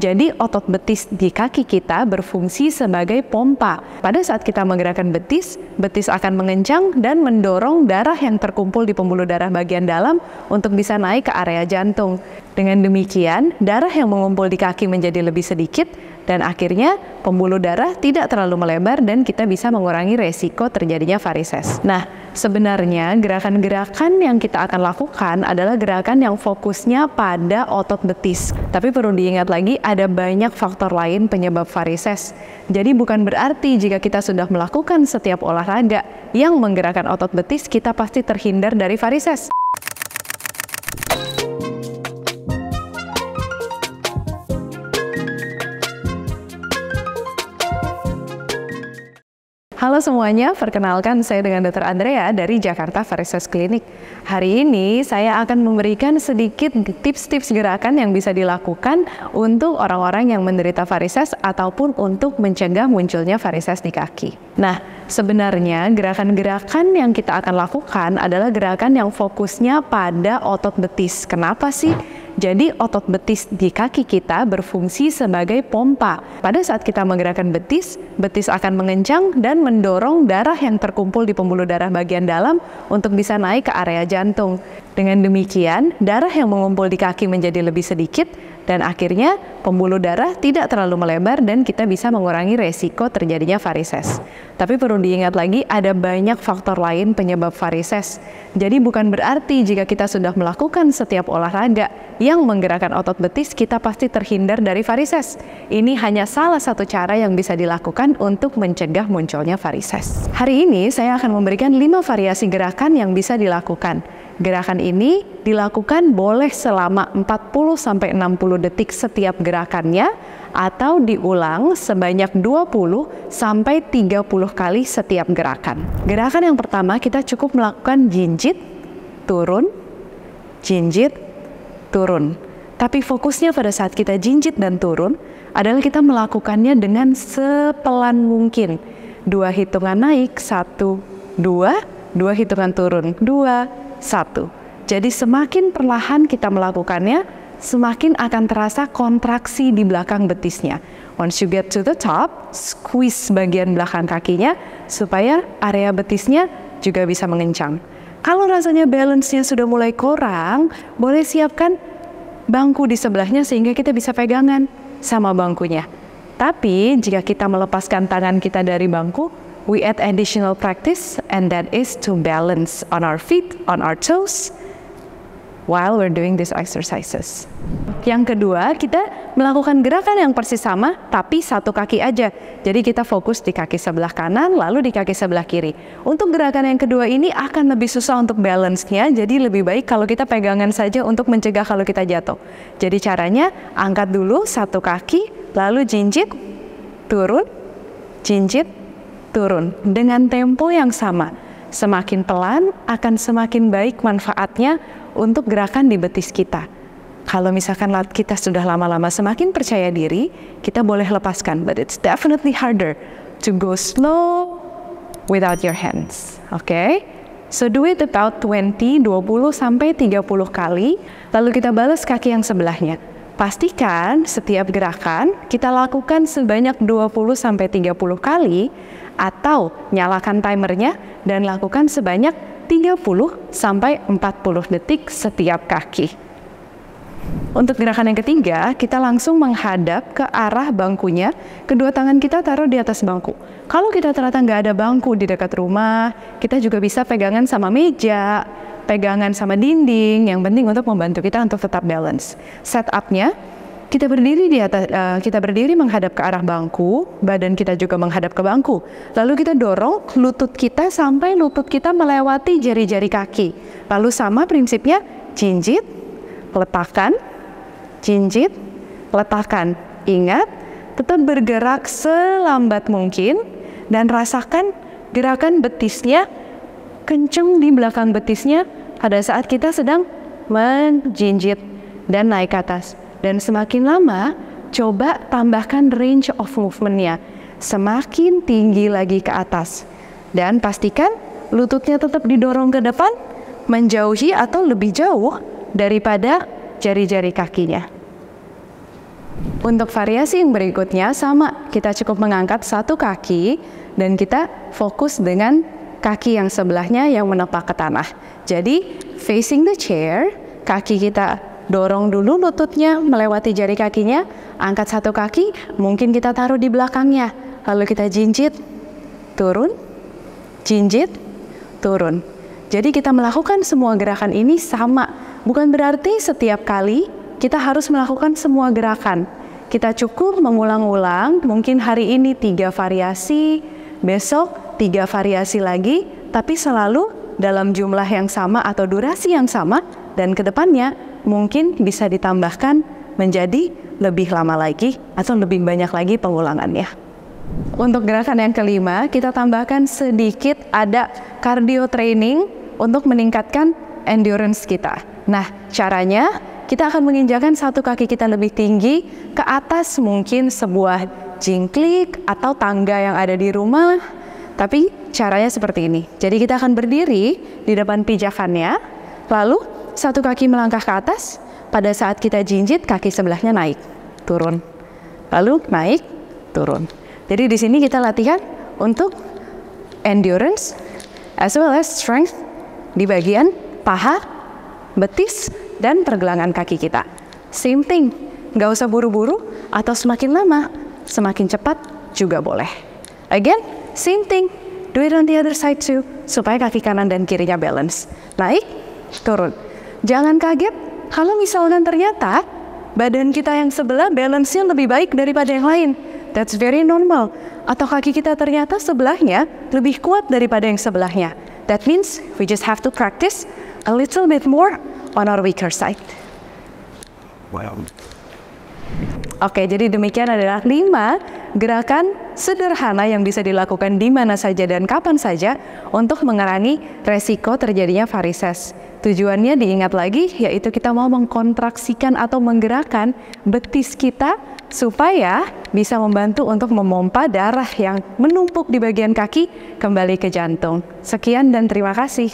Jadi otot betis di kaki kita berfungsi sebagai pompa. Pada saat kita menggerakkan betis, betis akan mengencang dan mendorong darah yang terkumpul di pembuluh darah bagian dalam untuk bisa naik ke area jantung. Dengan demikian, darah yang mengumpul di kaki menjadi lebih sedikit dan akhirnya pembuluh darah tidak terlalu melebar dan kita bisa mengurangi resiko terjadinya varises. Nah, sebenarnya gerakan-gerakan yang kita akan lakukan adalah gerakan yang fokusnya pada otot betis. Tapi perlu diingat lagi, ada banyak faktor lain penyebab varises. Jadi bukan berarti jika kita sudah melakukan setiap olahraga yang menggerakkan otot betis, kita pasti terhindar dari varises. Halo semuanya, perkenalkan saya dengan Dr. Andrea dari Jakarta Varises Clinic. Hari ini saya akan memberikan sedikit tips-tips gerakan yang bisa dilakukan untuk orang-orang yang menderita varises ataupun untuk mencegah munculnya varises di kaki. Nah, sebenarnya gerakan-gerakan yang kita akan lakukan adalah gerakan yang fokusnya pada otot betis. Kenapa sih? Jadi otot betis di kaki kita berfungsi sebagai pompa. Pada saat kita menggerakkan betis, betis akan mengencang dan mendorong darah yang terkumpul di pembuluh darah bagian dalam untuk bisa naik ke area jantung. Dengan demikian, darah yang mengumpul di kaki menjadi lebih sedikit dan akhirnya pembuluh darah tidak terlalu melebar dan kita bisa mengurangi resiko terjadinya varises. Tapi perlu diingat lagi, ada banyak faktor lain penyebab varises. Jadi bukan berarti jika kita sudah melakukan setiap olahraga yang menggerakkan otot betis, kita pasti terhindar dari varises. Ini hanya salah satu cara yang bisa dilakukan untuk mencegah munculnya varises. Hari ini saya akan memberikan 5 variasi gerakan yang bisa dilakukan. Gerakan ini dilakukan boleh selama 40-60 detik setiap gerakannya atau diulang sebanyak 20-30 kali setiap gerakan. Gerakan yang pertama kita cukup melakukan jinjit, turun, jinjit, turun. Tapi fokusnya pada saat kita jinjit dan turun adalah kita melakukannya dengan sepelan mungkin. 2 hitungan naik, 1, 2, 2 hitungan turun, 2, 1. Jadi semakin perlahan kita melakukannya, semakin akan terasa kontraksi di belakang betisnya. Once you get to the top, squeeze bagian belakang kakinya supaya area betisnya juga bisa mengencang. Kalau rasanya balance-nya sudah mulai kurang, boleh siapkan bangku di sebelahnya sehingga kita bisa pegangan sama bangkunya. Tapi jika kita melepaskan tangan kita dari bangku, we add additional practice, and that is to balance on our feet, on our toes, while we're doing these exercises. Yang kedua, kita melakukan gerakan yang persis sama, tapi satu kaki aja. Jadi kita fokus di kaki sebelah kanan, lalu di kaki sebelah kiri. Untuk gerakan yang kedua ini akan lebih susah untuk balance-nya, jadi lebih baik kalau kita pegangan saja untuk mencegah kalau kita jatuh. Jadi caranya, angkat dulu satu kaki, lalu jinjit, turun, jinjit, turun dengan tempo yang sama. Semakin pelan akan semakin baik manfaatnya untuk gerakan di betis kita. Kalau misalkan kita sudah lama-lama semakin percaya diri, kita boleh lepaskan, but it's definitely harder to go slow without your hands. Okay? So do it about 20 sampai 30 kali, lalu kita balas kaki yang sebelahnya. Pastikan setiap gerakan kita lakukan sebanyak 20 sampai 30 kali atau nyalakan timernya dan lakukan sebanyak 30 sampai 40 detik setiap kaki. Untuk gerakan yang ketiga, kita langsung menghadap ke arah bangkunya, kedua tangan kita taruh di atas bangku. Kalau kita ternyata nggak ada bangku di dekat rumah, kita juga bisa pegangan sama meja, pegangan sama dinding, yang penting untuk membantu kita untuk tetap balance. Setupnya, kita berdiri menghadap ke arah bangku, badan kita juga menghadap ke bangku. Lalu kita dorong lutut kita sampai lutut kita melewati jari-jari kaki. Lalu sama prinsipnya, jinjit, letakkan, jinjit, letakkan. Ingat, tetap bergerak selambat mungkin dan rasakan gerakan betisnya, kenceng di belakang betisnya pada saat kita sedang menjinjit dan naik ke atas. Dan semakin lama, coba tambahkan range of movement-nya. Semakin tinggi lagi ke atas. Dan pastikan lututnya tetap didorong ke depan, menjauhi atau lebih jauh daripada jari-jari kakinya. Untuk variasi yang berikutnya sama, kita cukup mengangkat satu kaki dan kita fokus dengan kaki yang sebelahnya yang menepak ke tanah. Jadi facing the chair, kaki kita dorong dulu lututnya melewati jari kakinya, angkat satu kaki, mungkin kita taruh di belakangnya, lalu kita jinjit, turun, jinjit, turun. Jadi kita melakukan semua gerakan ini sama, bukan berarti setiap kali kita harus melakukan semua gerakan. Kita cukup mengulang-ulang, mungkin hari ini 3 variasi, besok 3 variasi lagi, tapi selalu dalam jumlah yang sama atau durasi yang sama, dan kedepannya mungkin bisa ditambahkan menjadi lebih lama lagi atau lebih banyak lagi pengulangannya. Untuk gerakan yang kelima, kita tambahkan sedikit ada cardio training untuk meningkatkan endurance kita. Nah, caranya kita akan menginjakan satu kaki kita lebih tinggi ke atas mungkin sebuah jingklik atau tangga yang ada di rumah. Tapi caranya seperti ini. Jadi kita akan berdiri di depan pijakannya, lalu satu kaki melangkah ke atas. Pada saat kita jinjit, kaki sebelahnya naik, turun, lalu naik, turun. Jadi di sini kita latihan untuk endurance as well as strength di bagian paha, betis, dan pergelangan kaki kita. Same thing, nggak usah buru-buru atau semakin lama, semakin cepat juga boleh. Again, same thing, do it on the other side too, supaya kaki kanan dan kirinya balance. Naik, turun. Jangan kaget kalau misalkan ternyata badan kita yang sebelah balance-nya lebih baik daripada yang lain. That's very normal. Atau kaki kita ternyata sebelahnya lebih kuat daripada yang sebelahnya. That means we just have to practice a little bit more on our weaker side. Wow. Oke, jadi demikian adalah 5 gerakan sederhana yang bisa dilakukan di mana saja dan kapan saja untuk mengurangi resiko terjadinya varises. Tujuannya diingat lagi, yaitu kita mau mengkontraksikan atau menggerakkan betis kita supaya bisa membantu untuk memompa darah yang menumpuk di bagian kaki kembali ke jantung. Sekian dan terima kasih.